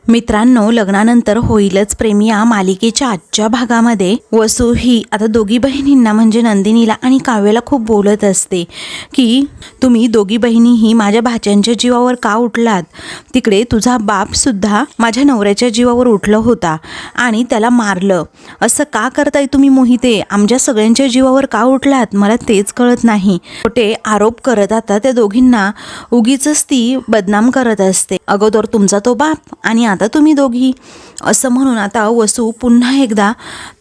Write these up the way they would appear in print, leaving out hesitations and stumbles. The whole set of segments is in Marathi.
मित्रांनो, लग्नानंतर होईलच प्रेम या मालिकेच्या आजच्या भागामध्ये वसू ही आता दोघी बहिणींना म्हणजे नंदिनीला आणि काव्याला खूप बोलत असते की तुम्ही दोघी बहिणीही माझ्या भाच्यांच्या जीवावर का उठलात. तिकडे तुझा बाप सुद्धा माझ्या नवऱ्याच्या जीवावर उठला होता आणि त्याला मारलं. असं का करताय तुम्ही मोहिते? आमच्या सगळ्यांच्या जीवावर का उठलात? मला तेच कळत नाही. खोटे आरोप करत आता त्या दोघींना उगीचच ती बदनाम करत असते. अगोदर तुमचा तो बाप आणि आता तुम्ही दोघी, असं म्हणून आता वसू पुन्हा एकदा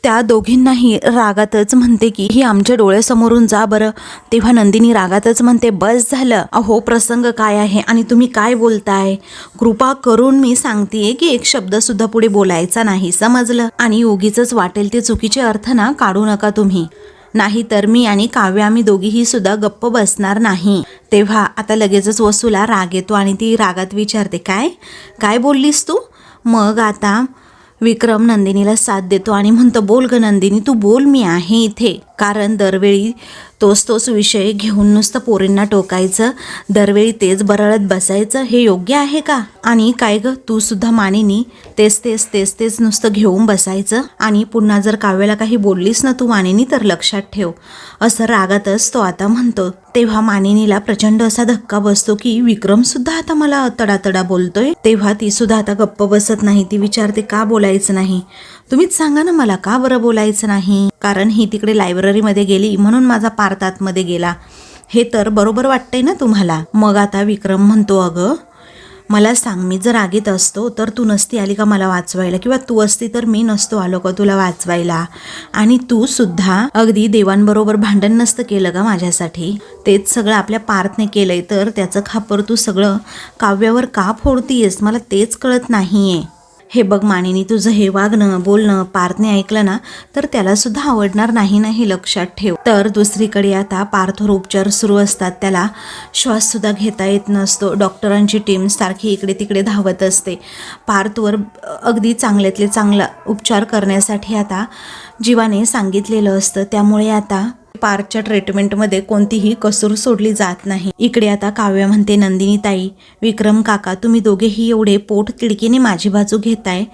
त्या दोघींनाही रागातच म्हणते की ही आमच्या डोळ्यासमोरून जा बरं. तेव्हा नंदिनी रागातच म्हणते, बस झालं. अहो, प्रसंग काय आहे आणि तुम्ही काय बोलताय? कृपा करून मी सांगतेय की एक शब्द सुद्धा पुढे बोलायचा नाही, समजलं? आणि उगीचच वाटेल ते चुकीचे अर्थ ना काढू नका तुम्ही, नाही तर मी आणि काव्य आम्ही दोघीही सुद्धा गप्प बसणार नाही. तेव्हा आता लगेचच वसूला राग येतो आणि ती रागात विचारते, काय काय बोललीस तू? मग आता विक्रम नंदिनीला साथ देतो आणि म्हणतो, बोल ग नंदिनी, तू बोल, मी आहे इथे. कारण दरवेळी तोच विषय घेऊन नुसतं पोरींना टोकायचं, दरवेळी तेच बरळत बसायचं, हे योग्य आहे का? आणि काय ग, तू सुद्धा मानिनी तेच नुसतं घेऊन बसायचं आणि पुन्हा जर काव्याला काही बोललीस ना तू मानिनी तर लक्षात ठेव, असं रागातच तो आता म्हणतो. तेव्हा मानिनीला प्रचंड असा धक्का बसतो की विक्रम सुद्धा आता मला तडातडा बोलतोय. तेव्हा ती सुद्धा आता गप्प बसत नाही. ती विचारते, का बोलायचं नाही? तुम्हीच सांगा ना मला, का बरं बोलायचं नाही? कारण ही तिकडे लायब्ररीमध्ये गेली म्हणून माझा पार्थ आतमध्ये गेला, हे तर बरोबर वाटतंय ना तुम्हाला? मग आता विक्रम म्हणतो, अगं मला सांग, मी जर रागीत असतो तर तू नसती आली का मला वाचवायला, किंवा तू असती तर मी नसतो आलो का तुला वाचवायला? आणि तू सुद्धा अगदी देवांबरोबर भांडण नसतं केलं का माझ्यासाठी? तेच सगळं आपल्या पार्थने केलंय, तर त्याचं खापर तू सगळं काव्यावर का फोडतीयस? मला तेच कळत नाहीये. हे बघ मानिनी, तुझं हे वागणं बोलणं पार्थने ऐकलं ना तर त्याला सुद्धा आवडणार नाही ना, हे लक्षात ठेव. तर दुसरीकडे आता पार्थवर उपचार सुरू असतात. त्याला श्वास सुद्धा घेता येत नसतो. डॉक्टरांची टीम सारखी इकडे तिकडे धावत असते. पार्थवर अगदी चांगल्यातले चांगला उपचार करण्यासाठी आता जीवाने सांगितलेलं असतं. त्यामुळे आता पार्थच्या ट्रीटमेंटमध्ये कोणतीही कसूर सोडली जात नाही. इकडे आता काव्य म्हणते, नंदिनी ताई, विक्रम काका, तुम्ही दोघेही एवढे पोट तिडकीने माझी बाजू घेताय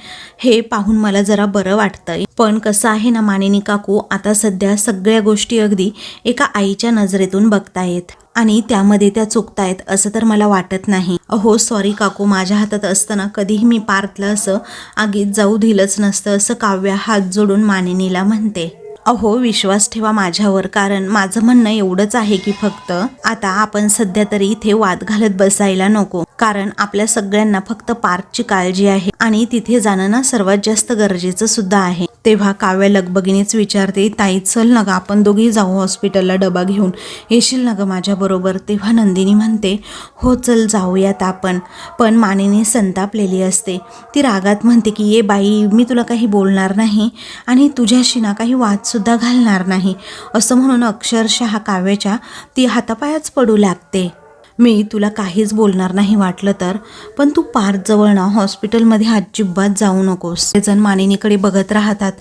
हे पाहून मला जरा बरं वाटतंय. पण कसं आहे ना मानिनी काकू, आता सध्या सगळ्या गोष्टी अगदी एका आईच्या नजरेतून बघतायत आणि त्यामध्ये त्या चुकतायत असं तर मला वाटत नाही. अहो सॉरी काकू, माझ्या हातात असताना कधीही मी पार्थला असं आगीत जाऊ दिलंच नसतं, असं काव्य हात जोडून मानिनीला म्हणते. अहो विश्वास ठेवा माझ्यावर, कारण माझं म्हणणं एवढंच आहे की फक्त आता आपण सध्या तरी इथे वाद घालत बसायला नको, कारण आपल्या सगळ्यांना फक्त पार्थची काळजी आहे आणि तिथे जाणं ना सर्वात जास्त गरजेचं सुद्धा आहे. तेव्हा काव्य लगबगीनेच विचारते, ताई चल ना ग, आपण दोघी जाऊ हॉस्पिटलला, डबा घेऊन येशील ना ग माझ्या बरोबर? तेव्हा नंदिनी म्हणते, हो चल जाऊयात आपण. पण मानिनी संतापलेली असते. ती रागात म्हणते की ये बाई, मी तुला काही बोलणार नाही आणि तुझ्याशी ना काही वाद सुद्धा घालणार नाही, असं म्हणून अक्षरशः काव्याच्या ती हातापायाच पडू लागते. मी तुला काहीच बोलणार नाही वाटलं तर, पण तू पार्थ जवळ ना हॉस्पिटलमध्ये अजिबात जाऊ नकोस. ते जण मानिनीकडे बघत राहतात.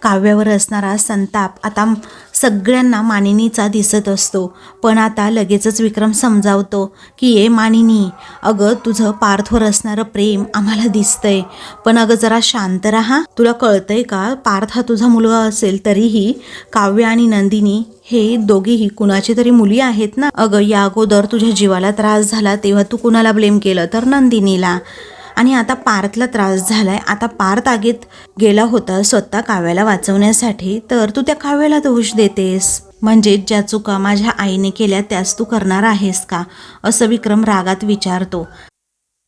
काव्यावर असणारा संताप आता सगळ्यांना मानिनीचा दिसत असतो. पण आता लगेचच विक्रम समजावतो की ये मानिनी, अगं तुझं पार्थवर असणारं प्रेम आम्हाला दिसतंय, पण अगं जरा शांत राहा. तुला कळतंय का, पार्थ हा तुझा मुलगा असेल तरीही काव्य आणि नंदिनी हे दोघीही कुणाची तरी मुली आहेत ना. अगं या अगोदर तुझ्या जीवाला त्रास झाला तेव्हा तू कुणाला ब्लेम केलं? तर नंदिनीला. आणि आता पार्थला त्रास झालाय, आता पार्थ आगीत गेला होता स्वतः काव्याला वाचवण्यासाठी, तर तू त्या काव्याला दोष देतेस. म्हणजे ज्या चुका माझ्या आईने केल्या त्याच तू करणार आहेस का, असं विक्रम रागात विचारतो.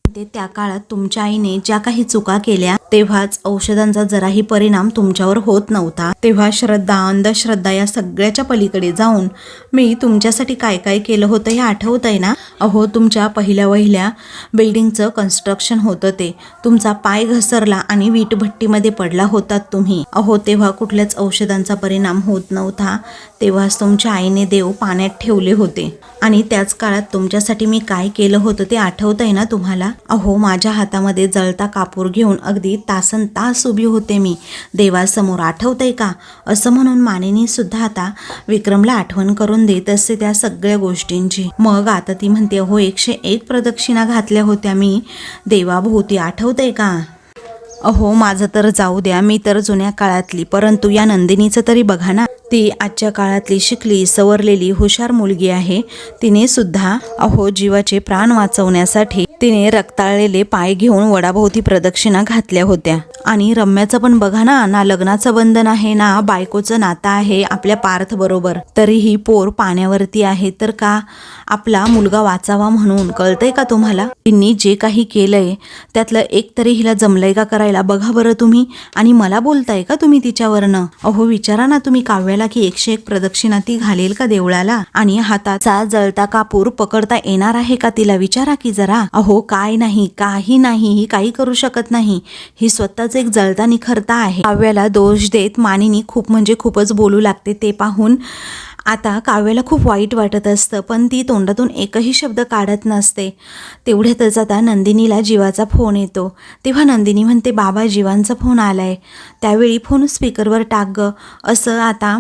त्या काळात तुमच्या आईने ज्या काही चुका केल्या तेव्हाच औषधांचा जराही परिणाम तुमच्यावर होत नव्हता. तेव्हा श्रद्धा अंधश्रद्धा या सगळ्याच्या पलीकडे जाऊन मी तुमच्यासाठी काय काय केलं होतं हे आठवतंय ना? अहो तुमच्या पहिल्या बिल्डिंगचं कन्स्ट्रक्शन होतं, ते तुमचा पाय घसरला आणि वीटभट्टीमध्ये पडला होतात तुम्ही. अहो तेव्हा कुठल्याच औषधांचा परिणाम होत नव्हता. तेव्हाच तुमच्या आईने देव पाण्यात ठेवले होते आणि त्याच काळात तुमच्यासाठी मी काय केलं होतं ते आठवतंय ना तुम्हाला? अहो माझ्या हातामध्ये जळता कापूर घेऊन अगदी तासन तास उभी होते मी देवासमोर, आठवतंय का? असं म्हणून मानिनी सुद्धा आता विक्रमला आठवण करून देत असते त्या सगळ्या गोष्टींची. मग आता ती म्हणते, हो 101 प्रदक्षिणा घातल्या होत्या मी देवाभोवती, आठवतंय का? अहो माझं तर जाऊ द्या, मी तर जुन्या काळातली, परंतु या नंदिनीचं तरी बघा ना, ती आजच्या काळातली शिकली सवरलेली हुशार मुलगी आहे. तिने सुद्धा अहो जीवाचे प्राण वाचवण्यासाठी तिने रक्ताळलेले पाय घेऊन वडाभोवती प्रदक्षिणा घातल्या होत्या. आणि रम्याचं पण बघा ना, ना लग्नाचं बंधन आहे ना बायकोचं नातं आहे आपल्या पार्थ बरोबर, तरीही पोर पाण्यावरती आहे. तर का आपला मुलगा वाचावा म्हणून. कळतंय का तुम्हाला? तिने जे काही केलंय त्यातलं एक तरी हिला जमलंय का करायला बघा बरं तुम्ही. आणि मला बोलताय का तुम्ही तिच्यावरनं? अहो विचारा ना तुम्ही काव्याला की 101 प्रदक्षिणा ती घालेल का देवळाला? आणि हाताचा जळता कापूर पकडता येणार आहे का तिला? विचारा की जरा. अहो काय नाही, काही नाही, ही काही करू शकत नाही. ही स्वतःच एक जळता निखरता आहे. काव्याला दोष देत मानिनी खूप म्हणजे खूपच बोलू लागते. ते पाहून आता काव्याला खूप वाईट वाटत असतं, पण ती तोंडातून एकही शब्द काढत नसते. तेवढ्यातच आता नंदिनीला जीवाचा फोन येतो. तेव्हा नंदिनी म्हणते, बाबा जीवांचा फोन आलाय. त्यावेळी फोन स्पीकरवर टाक ग, असं आता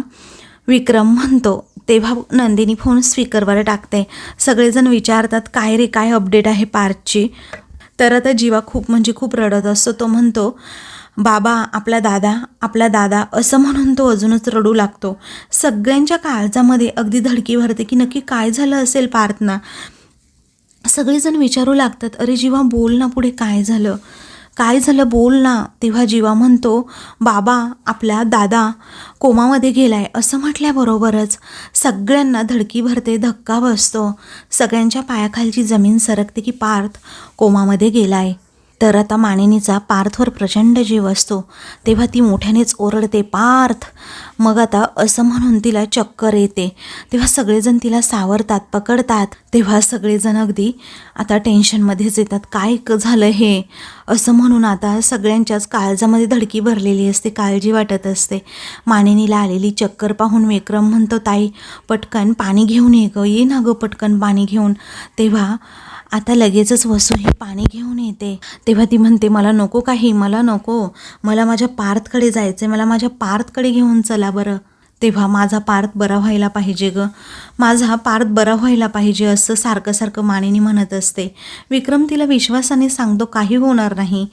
विक्रम म्हणतो. तेव्हा नंदिनी फोन स्पीकरवर टाकते. सगळेजण विचारतात, काय रे काय अपडेट आहे पार्थची? तर आता जीवा खूप म्हणजे खूप रडत असतो. तो म्हणतो, बाबा आपला दादा असं म्हणून तो अजूनच रडू लागतो. सगळ्यांच्या काळजामध्ये अगदी धडकी भरते की नक्की काय झालं असेल पार्थना. सगळेजण विचारू लागतात, अरे जीवा बोल ना, पुढे काय झालं, काय झालं बोल ना. तेव्हा जीवा म्हणतो, बाबा आपला दादा कोमामध्ये गेलाय. असं म्हटल्याबरोबरच सगळ्यांना धडकी भरते, धक्का बसतो. सगळ्यांच्या पायाखालची जमीन सरकते की पार्थ कोमामध्ये गेलाय. तर आता मानिनीचा पार्थवर प्रचंड जीव असतो. तेव्हा ती मोठ्यानेच ओरडते, पार्थ. मग आता असं म्हणून तिला चक्कर येते. तेव्हा सगळेजण तिला सावरतात, पकडतात. तेव्हा सगळेजण अगदी आता टेन्शनमध्येच येतात, काय झालं हे असं म्हणून. आता सगळ्यांच्याच काळजामध्ये धडकी भरलेली असते, काळजी वाटत असते. मानिनीला आलेली चक्कर पाहून विक्रम म्हणतो, ताई पटकन पाणी घेऊन ये गं, ये ना गं पटकन पाणी घेऊन. तेव्हा आता लगेचच वसू ही पाणी घेऊन येते. तेव्हा ती म्हणते, मला नको काही, मला नको, मला माझ्या पार्थकडे जायचं आहे, मला माझ्या पार्थकडे घेऊन चला बरं. तेव्हा माझा पार्थ बरा व्हायला पाहिजे ग, माझा पार्थ बरा व्हायला पाहिजे, असं सारखं सारखं मानिनी म्हणत असते. विक्रम तिला विश्वासाने सांगतो, काही होणार नाही,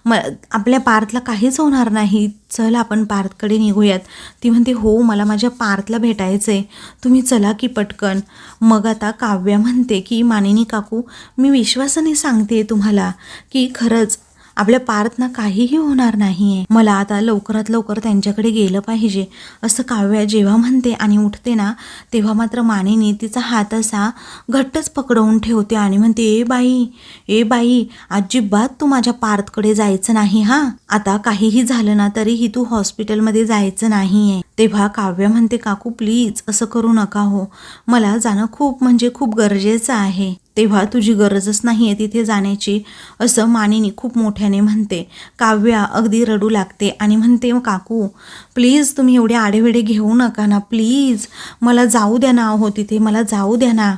आपल्या पार्थला काहीच होणार नाही, चल आपण पार्थकडे निघूयात. ती म्हणते, हो मला माझ्या पार्थला भेटायचं आहे, तुम्ही चला की पटकन. मग आता काव्या म्हणते की मानिनी काकू, मी विश्वासाने सांगते तुम्हाला की खरंच आपल्या पार्थना काहीही होणार नाही आहे, मला आता लवकरात लवकर त्यांच्याकडे गेलं पाहिजे, असं काव्या जेव्हा म्हणते आणि उठते ना, तेव्हा मात्र मानिनी तिचा हात असा घट्टच पकडवून ठेवते आणि म्हणते, ए बाई अजिबात तू माझ्या पार्थकडे जायचं नाही हा. आता काहीही झालं ना तरीही तू हॉस्पिटलमध्ये जायचं नाही आहे. तेव्हा काव्या म्हणते, काकू प्लीज असं करू नका हो, मला जाणं खूप म्हणजे खूप गरजेचं आहे. तेव्हा तुझी गरजच नाही आहे तिथे जाण्याची, असं मानिनी खूप मोठ्याने म्हणते. काव्या अगदी रडू लागते आणि म्हणते, काकू प्लीज तुम्ही एवढे आडेवेडे घेऊ नका ना, प्लीज मला जाऊ द्या ना, हो तिथे मला जाऊ द्या ना.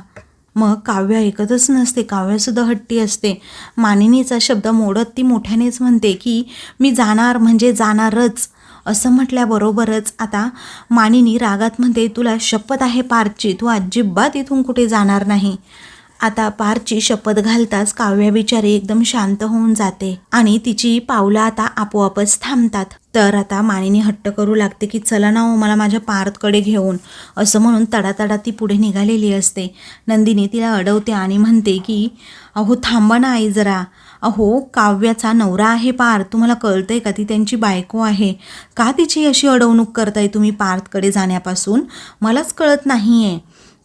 मग काव्या ऐकतच नसते, काव्यासुद्धा हट्टी असते. मानिनीचा शब्द मोडत ती मोठ्यानेच म्हणते की मी जाणार म्हणजे जाणारच. असं म्हटल्याबरोबरच आता मानिनी रागात म्हणते, तुला शपथ आहे पार्थची, तू अजिबात इथून कुठे जाणार नाही. आता पार्थची शपथ घालताच काव्या बिचारी एकदम शांत होऊन जाते आणि तिची पावलं आता आपोआपच थांबतात. तर आता मानिनी हट्ट करू लागते की चला ना हो मला माझ्या पार्थकडे घेऊन, असं म्हणून तडातडा ती पुढे निघालेली असते. नंदिनी तिला अडवते आणि म्हणते की अहो थांबा ना आई जरा, अहो काव्याचा नवरा आहे पार्थ, तुम्हाला कळतंय का, ती त्यांची बायको आहे, का तिची अशी अडवणूक करताय तुम्ही पार्थकडे जाण्यापासून, मलाच कळत नाही आहे.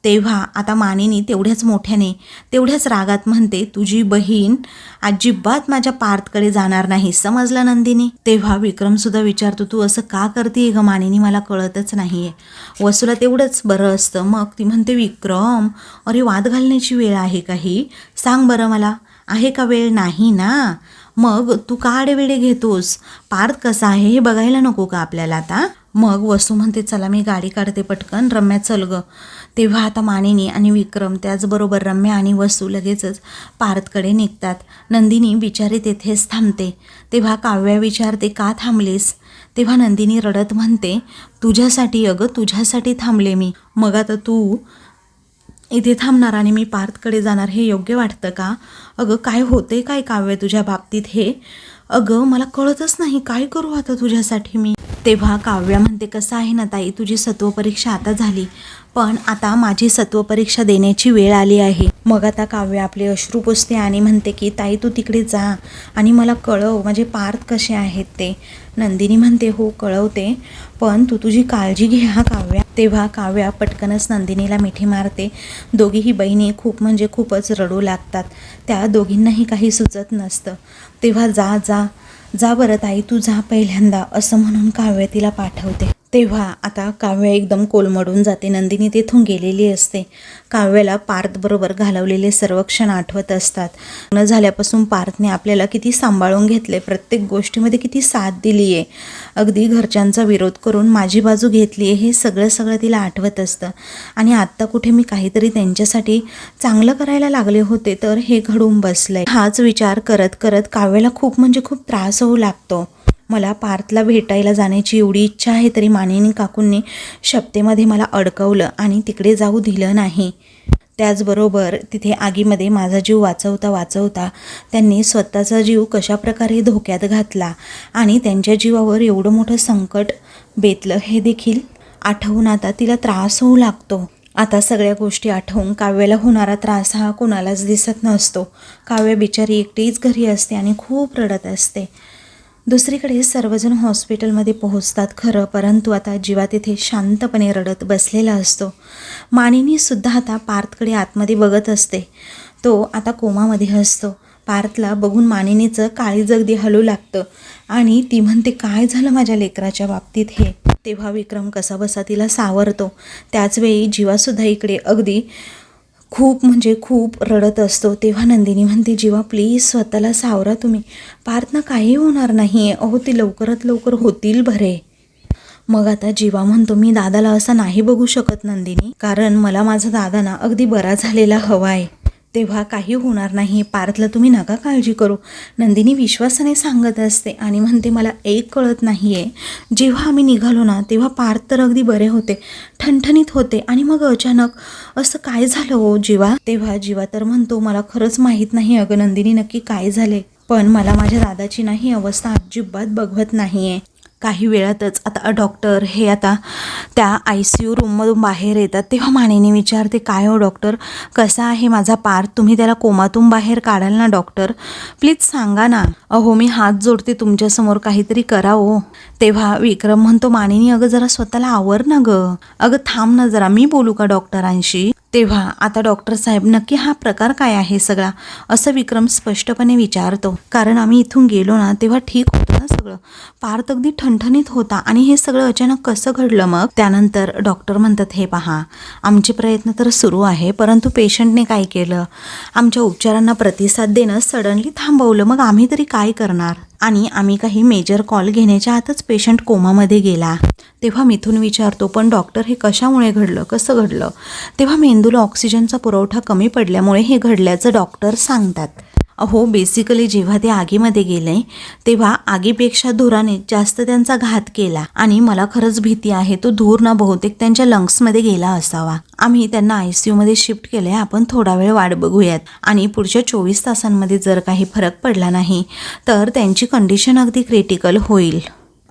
तेव्हा आता मानिनी तेवढ्याच मोठ्याने तेवढ्याच रागात म्हणते, तुझी बहीण अजिबात माझ्या पार्थकडे जाणार नाही, समजलं नंदिनी. तेव्हा विक्रमसुद्धा विचारतो, तू असं का करते ग मानिनी, मला कळतच नाही आहे. वसूला तेवढंच बरं असतं. मग ती म्हणते, विक्रम अरे वाद घालण्याची वेळ आहे का ही, सांग बरं मला, आहे का वेळ? नाही ना, मग तू का आडेवेडे घेतोस, पार्थ कसा आहे हे बघायला नको का आपल्याला आता. मग वसू म्हणते, चला मी गाडी काढते पटकन, रम्या चल ग. तेव्हा आता मानिनी आणि विक्रम त्याचबरोबर रम्या आणि वसू लगेचच पार्थकडे निघतात. नंदिनी बिचारी तेथेच थांबते. तेव्हा काव्या विचारते, का थांबलीस? तेव्हा नंदिनी रडत म्हणते, तुझ्यासाठी अगं, तुझ्यासाठी थांबले मी. मग आता तू इथे थांबणार आणि मी पार्थकडे जाणार, हे योग्य वाटतं का? अगं काय होते काय काव्य तुझ्या बाबतीत हे, अगं मला कळतच नाही काय करू आता तुझ्यासाठी मी. तेव्हा काव्या म्हणते कसं आहे ना ताई, तुझी सत्वपरीक्षा आता झाली, पण आता माझी सत्वपरीक्षा देण्याची वेळ आली आहे. मग आता काव्या आपले अश्रू पुसते आणि म्हणते की ताई तू तिकडे जा आणि मला कळव माझे पार्थ कसे आहेत ते. नंदिनी म्हणते हो कळवते, पण तू तुझी काळजी घे हा काव्या. तेव्हा काव्या पटकनच नंदिनीला मिठी मारते. दोघीही बहिणी खूप म्हणजे खूपच रडू लागतात. त्या दोघींनाही काही सुचत नसतं. तेव्हा जा जा जा बरं ताई तू जा पहिल्यांदा, असं म्हणून काव्या तिला पाठवते. तेव्हा आता काव्या एकदम कोलमडून जाते. नंदिनी तेथून गेलेली असते. काव्याला पार्थबरोबर घालवलेले सर्व क्षण आठवत असतात. लग्न झाल्यापासून पार्थने आपल्याला किती सांभाळून घेतले, प्रत्येक गोष्टीमध्ये किती साथ दिली आहे, अगदी घरच्यांचा विरोध करून माझी बाजू घेतली आहे, हे सगळं तिला आठवत असतं. आणि आत्ता कुठे मी काहीतरी त्यांच्यासाठी चांगलं करायला लागले होते तर हे घडून बसलंय. हाच विचार करत करत काव्याला खूप म्हणजे खूप त्रास होऊ लागतो. मला पार्थला भेटायला जाण्याची एवढी इच्छा आहे तरी मानिनी काकूंनी शपथेमध्ये मला अडकवलं आणि तिकडे जाऊ दिलं नाही. त्याचबरोबर तिथे आगीमध्ये माझा जीव वाचवता त्यांनी स्वतःचा जीव कशाप्रकारे धोक्यात घातला आणि त्यांच्या जीवावर एवढं मोठं संकट बेतलं हे देखील आठवून आता तिला त्रास होऊ लागतो. आता सगळ्या गोष्टी आठवून काव्याला होणारा त्रास हा कोणालाच दिसत नसतो. काव्या बिचारी एकटीच घरी असते आणि खूप रडत असते. दुसरीकडे सर्वजण हॉस्पिटलमध्ये पोहोचतात खरं, परंतु आता जीवा तिथे शांतपणे रडत बसलेला असतो. मानिनीसुद्धा आता पार्थकडे आतमध्ये बघत असते. तो आता कोमामध्ये असतो. पार्थला बघून मानिनीचं काळीज अगदी हलू लागतं आणि ती म्हणते काय झालं माझ्या लेकराच्या बाबतीत हे. तेव्हा विक्रम कसाबसा तिला सावरतो. त्याचवेळी जीवासुद्धा इकडे अगदी खूप म्हणजे खूप रडत असतो. तेव्हा नंदिनी म्हणते जीवा प्लीज स्वतःला सावरा तुम्ही, पार्थना काही होणार नाही, अहो ती लवकरात लवकर होतील बरे. मग आता जीवा म्हणतो मी दादाला असं नाही बघू शकत नंदिनी, कारण मला माझा दादा ना अगदी बरा झालेला हवा आहे. तेव्हा काही होणार नाही, पार्थला तुम्ही नका काळजी करू, नंदिनी विश्वासाने सांगत असते आणि म्हणते मला एक कळत नाही आहे, जेव्हा आम्ही निघालो ना तेव्हा पार्थ तर अगदी बरे होते, ठणठणीत होते आणि मग अचानक असं काय झालं हो जीवा. तेव्हा जीवा तर म्हणतो मला खरंच माहीत नाही अगं नंदिनी नक्की काय झाले, पण मला माझ्या दादाची नाही अवस्था अजिबात बघवत नाही आहे. काही वेळातच आता डॉक्टर हे आता त्या ICU रूममधून बाहेर येतात. तेव्हा मानिनी विचारते काय हो डॉक्टर, कसा आहे माझा पार्थ, तुम्ही त्याला कोमातून बाहेर काढाल ना डॉक्टर, प्लीज सांगा ना. अहो मी हात जोडते तुमच्यासमोर, काहीतरी करा हो. तेव्हा विक्रम म्हणतो मानिनी अगं जरा स्वतःला आवर ना गं, अगं थांब ना जरा, मी बोलू का डॉक्टरांशी. तेव्हा आता डॉक्टर साहेब नक्की हा प्रकार काय आहे सगळा, असं विक्रम स्पष्टपणे विचारतो. कारण आम्ही इथून गेलो ना तेव्हा ठीक होतं ना सगळं, पार्थ अगदी ठणठणीत होता आणि हे सगळं अचानक कसं घडलं. मग त्यानंतर डॉक्टर म्हणतात हे पहा आमचे प्रयत्न तर सुरू आहे, परंतु पेशंटने काय केलं, आमच्या उपचारांना प्रतिसाद देणं सडनली थांबवलं, मग आम्ही तरी काय करणार. आणि आम्ही काही मेजर कॉल घेण्याच्या आतच पेशंट कोमामध्ये गेला. तेव्हा मिथून विचारतो पण डॉक्टर हे कशामुळे घडलं, कसं घडलं. तेव्हा मेंदूला ऑक्सिजनचा पुरवठा कमी पडल्यामुळे हे घडल्याचं डॉक्टर सांगतात. अहो बेसिकली जेव्हा ते आगीमध्ये गेले तेव्हा आगीपेक्षा धुराने जास्त त्यांचा घात केला आणि मला खरंच भीती आहे तो धूर ना बहुतेक त्यांच्या लंग्समध्ये गेला असावा. आम्ही त्यांना ICU मध्ये शिफ्ट केले, आपण थोडा वेळ वाट बघूयात आणि पुढच्या 24 तासांमध्ये जर काही फरक पडला नाही तर त्यांची कंडिशन अगदी क्रिटिकल होईल,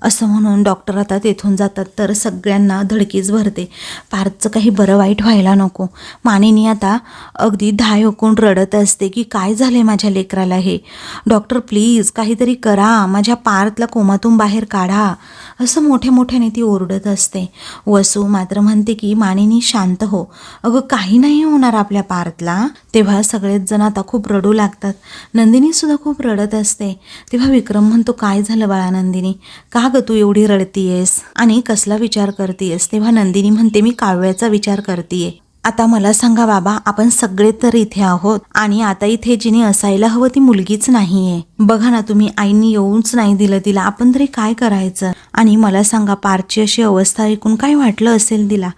असं म्हणून डॉक्टर आता तेथून जातात. तर सगळ्यांना धडकीच भरते, पार्थचं काही बरं वाईट व्हायला नको. मानिनी आता अगदी धाय होकून रडत असते की काय झाले माझ्या लेकराला हे, डॉक्टर प्लीज काहीतरी करा, माझ्या पार्थला कोमातून बाहेर काढा, असं मोठ्याने ती ओरडत असते. वसू मात्र म्हणते की मानिनी शांत हो, अगं काही नाही होणार आपल्या पार्थला. तेव्हा सगळेच जण आता खूप रडू लागतात. नंदिनी सुद्धा खूप रडत असते. तेव्हा विक्रम म्हणतो काय झालं बाळा नंदिनी, का ग तू एवढी रडतीयेस आणि कसला विचार करतीयेस. तेव्हा नंदिनी म्हणते मी काव्याचा विचार करतीये. आता मला सांगा बाबा, आपण सगळे तर इथे आहोत आणि आता इथे जिने असायला हवं ती मुलगीच नाहीये. बघा ना तुम्ही, आईनी येऊच नाही दिलं तिला, आपण तरी काय करायचं. आणि मला सांगा पार्थची अशी अवस्था ऐकून काय वाटलं असेल तिला,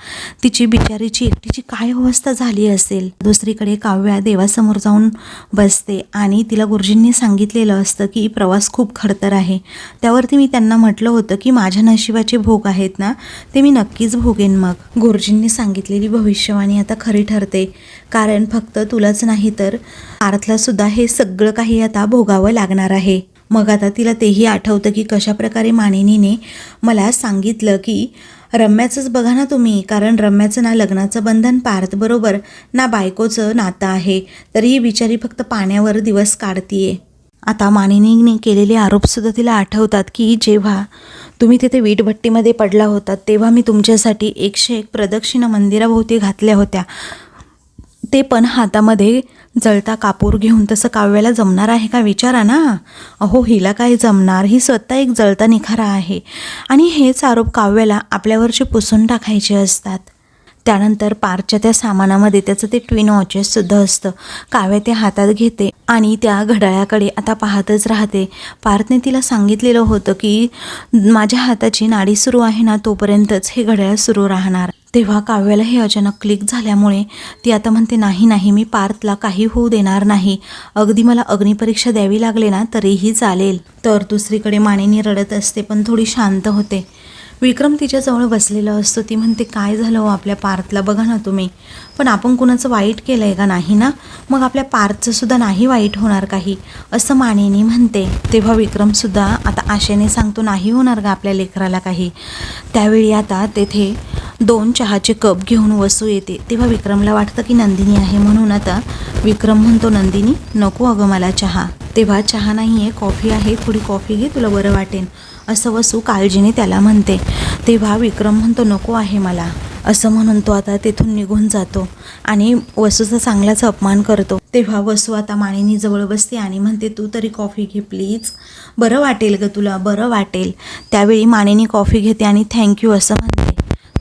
तिची बिचारीची एकटीची काय अवस्था झाली असेल. दुसरीकडे काव्या देवासमोर जाऊन बसते आणि तिला गुरुजींनी सांगितलेलं असतं की प्रवास खूप खडतर आहे. त्यावरती मी त्यांना म्हटलं होतं की माझ्या नशिबाचे भोग आहेत ना ते मी नक्कीच भोगेन. मग गुरुजींनी सांगितलेली भविष्यवाणी आता खरी ठरते, कारण फक्त तुलाच नाही तर पार्थला सुद्धा हे सगळं काही आता भोगावं लागणार आहे. मग आता तिला तेही आठवतं की कशाप्रकारे मानिनीने मला सांगितलं की रम्याचंच बघा ना तुम्ही, कारण रम्याचं ना लग्नाचं बंधन पार्थबरोबर ना बायकोचं नातं आहे, तरी ही बिचारी फक्त पाण्यावर दिवस काढतीये. आता मानिनीने केलेले आरोपसुद्धा तिला आठवतात की जेव्हा तुम्ही तिथे वीटभट्टीमध्ये पडला होता तेव्हा मी तुमच्यासाठी 101 प्रदक्षिणा मंदिराभोवती घातल्या होत्या, ते पण हातामध्ये जळता कापूर घेऊन. तसं काव्याला जमणार आहे का विचारा ना. अहो हिला काय जमणार, ही स्वतः एक जळता निखारा आहे आणि हेच आरोप काव्याला आपल्यावरचे पुसून टाकायचे असतात. त्यानंतर पार्थच्या त्या सामानामध्ये त्याचं ते ट्विन वॉचेससुद्धा असतं. काव्या ते हातात घेते आणि त्या घड्याळाकडे आता पाहतच राहते. पार्थने तिला सांगितलेलं होतं की माझ्या हाताची नाडी सुरू आहे ना तोपर्यंतच हे घड्याळ सुरू राहणार. तेव्हा काव्याला हे अचानक क्लिक झाल्यामुळे ती आता म्हणते नाही मी पार्थला काही होऊ देणार नाही, अगदी मला अग्निपरीक्षा द्यावी लागले ना तरीही चालेल. तर दुसरीकडे मानिनी रडत असते पण थोडी शांत होते. विक्रम तिच्याजवळ बसलेला असतो. ती म्हणते काय झालं हो आपल्या पार्थला, बघा ना तुम्ही, पण आपण कुणाचं वाईट केलं आहे का नाही ना, मग आपल्या पार्थचं सुद्धा नाही वाईट होणार काही, असं मानिनी म्हणते. तेव्हा विक्रमसुद्धा आता आशेने सांगतो नाही होणार का आपल्या लेकराला काही. त्यावेळी आता तेथे 2 चहाचे कप घेऊन वसू येते. तेव्हा विक्रमला वाटतं की नंदिनी आहे म्हणून आता विक्रम म्हणतो नंदिनी नको अगं मला चहा. तेव्हा चहा नाही आहे कॉफी आहे, थोडी कॉफी घे तुला बरं वाटेल, असं वसू काळजीने त्याला म्हणते. तेव्हा विक्रम म्हणतो नको आहे मला, असं म्हणून तो आता तेथून निघून जातो आणि वसूचा चांगलाच अपमान करतो. तेव्हा वसू आता मानिनीजवळ बसते आणि म्हणते तू तरी कॉफी घे प्लीज, बरं वाटेल ग तुला, बरं वाटेल. त्यावेळी मानिनी कॉफी घेते आणि थँक्यू असं म्हणते.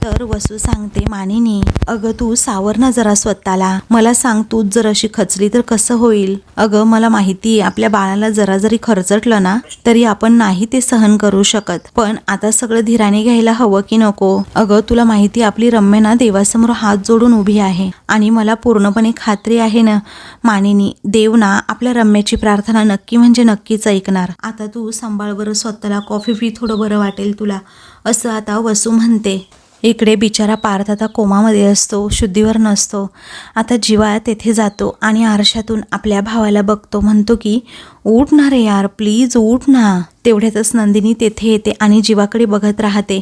तर वसू सांगते मानिनी अगं तू सावर ना जरा स्वतःला, मला सांग तूच जर अशी खचली तर कसं होईल. अगं मला माहिती आहे आपल्या बाळाला जरा जरी खरचटलं ना तरी आपण नाही ते सहन करू शकत, पण आता सगळं धीराने घ्यायला हवं की नको. अगं तुला माहिती आपली रम्य ना देवासमोर हात जोडून उभी आहे आणि मला पूर्णपणे खात्री आहे ना मानिनी, देव ना आपल्या रम्याची प्रार्थना नक्की म्हणजे नक्कीच ऐकणार. आता तू सांभाळ बरं स्वतःला, कॉफी पी थोडं बरं वाटेल तुला, असं आता वसू म्हणते. इकडे बिचारा पार्थ आता कोमामध्ये असतो, शुद्धीवर नसतो. आता जीवा तेथे जातो आणि आरशातून आपल्या भावाला बघतो, म्हणतो की उठ ना रे यार प्लीज उठ ना. तेवढ्यातच नंदिनी तेथे येते आणि जीवाकडे बघत राहते.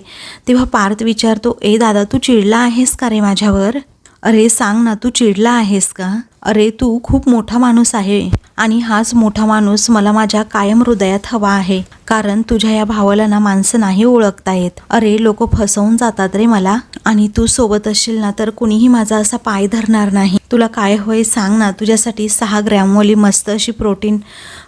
तेव्हा पार्थ विचारतो ए दादा तू चिडला आहेस का रे माझ्यावर, अरे सांग ना तू चिडला आहेस का. अरे तू खूप मोठा माणूस आहे आणि हाच मोठा माणूस मला माझ्या कायम हृदयात हवा आहे, कारण तुझ्या या भावाला ना माणसं नाही ओळखता येत. अरे लोक फसवून जातात रे मला, आणि तू सोबत असशील ना तर कुणीही माझा असा पाय धरणार नाही. तुला काय होय सांग ना, तुझ्यासाठी 6 ग्रॅमवाली मस्त अशी प्रोटीन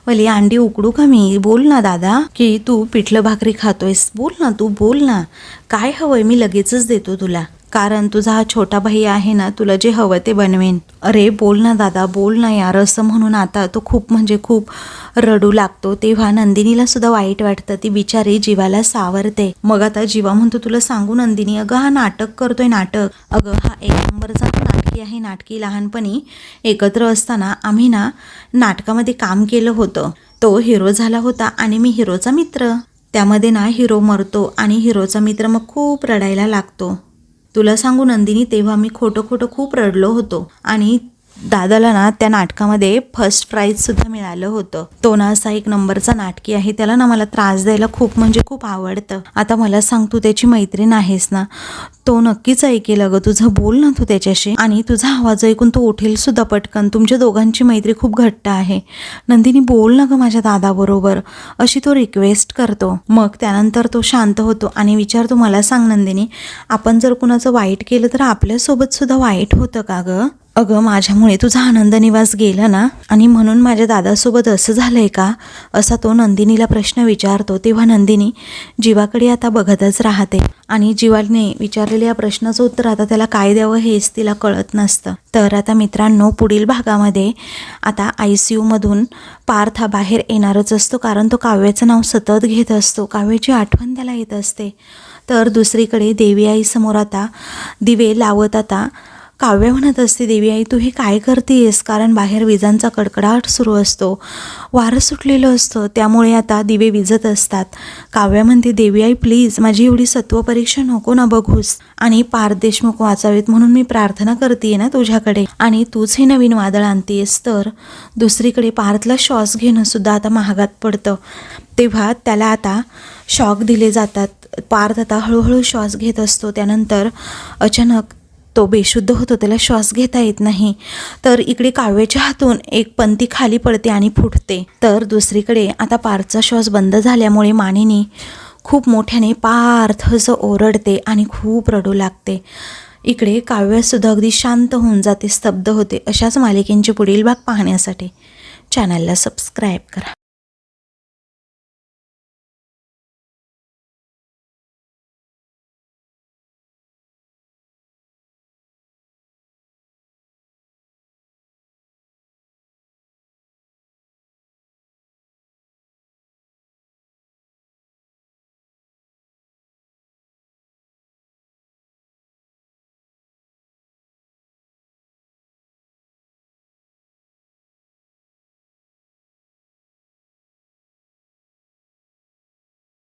वाली अंडी उकडू का मी. बोल ना दादा, की तू पिठलं भाकरी खातोयस, बोल ना तू, बोल ना काय हवंय मी लगेचच देतो तुला, कारण तुझा हा छोटा भाई आहे ना तुला जे हवं ते बनवेन. अरे बोल ना दादा बोल ना यार, असं म्हणून आता तो खूप म्हणजे खूप रडू लागतो. तेव्हा नंदिनीला सुद्धा वाईट वाटतं, ती बिचारी जीवाला सावरते. मग आता जीवा म्हणतो तुला सांगू नंदिनी, अगं हा नाटक करतोय नाटक, अगं हा 1 नंबरचा नाटकी आहे. नाटकी लहानपणी एकत्र असताना आम्ही ना नाटकामध्ये काम केलं होतं, तो हिरो झाला होता आणि मी हिरोचा मित्र. त्यामध्ये ना हिरो मरतो आणि हिरोचा मित्र मग खूप रडायला लागतो. तुला सांगू नंदिनी, तेव्हा मी खोटं खूप रडलो होतो आणि दादाला ना त्या नाटकामध्ये फर्स्ट प्राईजसुद्धा मिळालं होतं. तो ना असा 1 नंबरचा नाटकी आहे, त्याला ना मला त्रास द्यायला खूप म्हणजे खूप आवडतं. आता मला सांग तू त्याची मैत्रीण आहेस ना, तो नक्कीच ऐकेल अगं तुझं, बोल ना तू त्याच्याशी, आणि तुझा आवाज ऐकून तो उठेल सुद्धा पटकन. तुमच्या दोघांची मैत्री खूप घट्ट आहे. नंदिनी बोल ना गं माझ्या दादाबरोबर, अशी तो रिक्वेस्ट करतो. मग त्यानंतर तो शांत होतो आणि विचारतो मला सांग नंदिनी, आपण जर कुणाचं वाईट केलं तर आपल्यासोबत सुद्धा वाईट होतं का गं. अगं माझ्यामुळे तुझा आनंद निवास गेला ना, आणि म्हणून माझ्या दादासोबत असं झालंय का, असा तो नंदिनीला प्रश्न विचारतो. तेव्हा नंदिनी जीवाकडे आता बघतच राहते आणि जीवाने विचारलेल्या या प्रश्नाचं उत्तर आता त्याला काय द्यावं हेच तिला कळत नसतं. तर आता मित्रांनो, पुढील भागामध्ये आता ICUमधून पार्थ हा बाहेर येणारच असतो, कारण तो काव्याचं नाव सतत घेत असतो, काव्याची आठवण त्याला येत असते. तर दुसरीकडे देवी आई समोर आता दिवे लावत आता काव्य म्हणत असते, देवी आई तू हे काय करतेस, कारण बाहेर विजांचा कडकडाट सुरू असतो, वारं सुटलेलं असतं, त्यामुळे आता दिवे विझत असतात. काव्य म्हणते, देवी आई प्लीज माझी एवढी सत्वपरीक्षा नको ना बघूस, आणि पार्थ देशमुख वाचावेत म्हणून मी प्रार्थना करते ना तुझ्याकडे, आणि तूच हे नवीन वादळ आणतेस. तर दुसरीकडे पार्थला श्वास घेणं सुद्धा आता महागात पडतं. तेव्हा त्याला आता शॉक दिले जातात. पार्थ आता हळूहळू श्वास घेत असतो. त्यानंतर अचानक तो बेशुद्ध होतो, त्याला श्वास घेता येत नाही. तर इकडे काव्याच्या हातून एक पंती खाली पडते आणि फुटते. तर दुसरीकडे आता पार्थचा श्वास बंद झाल्यामुळे मानिनी खूप मोठ्याने पार्थ असं ओरडते आणि खूप रडू लागते. इकडे काव्यसुद्धा अगदी शांत होऊन जाते, स्तब्ध होते. अशाच मालिकेंचे पुढील भाग पाहण्यासाठी चॅनलला सबस्क्राईब करा.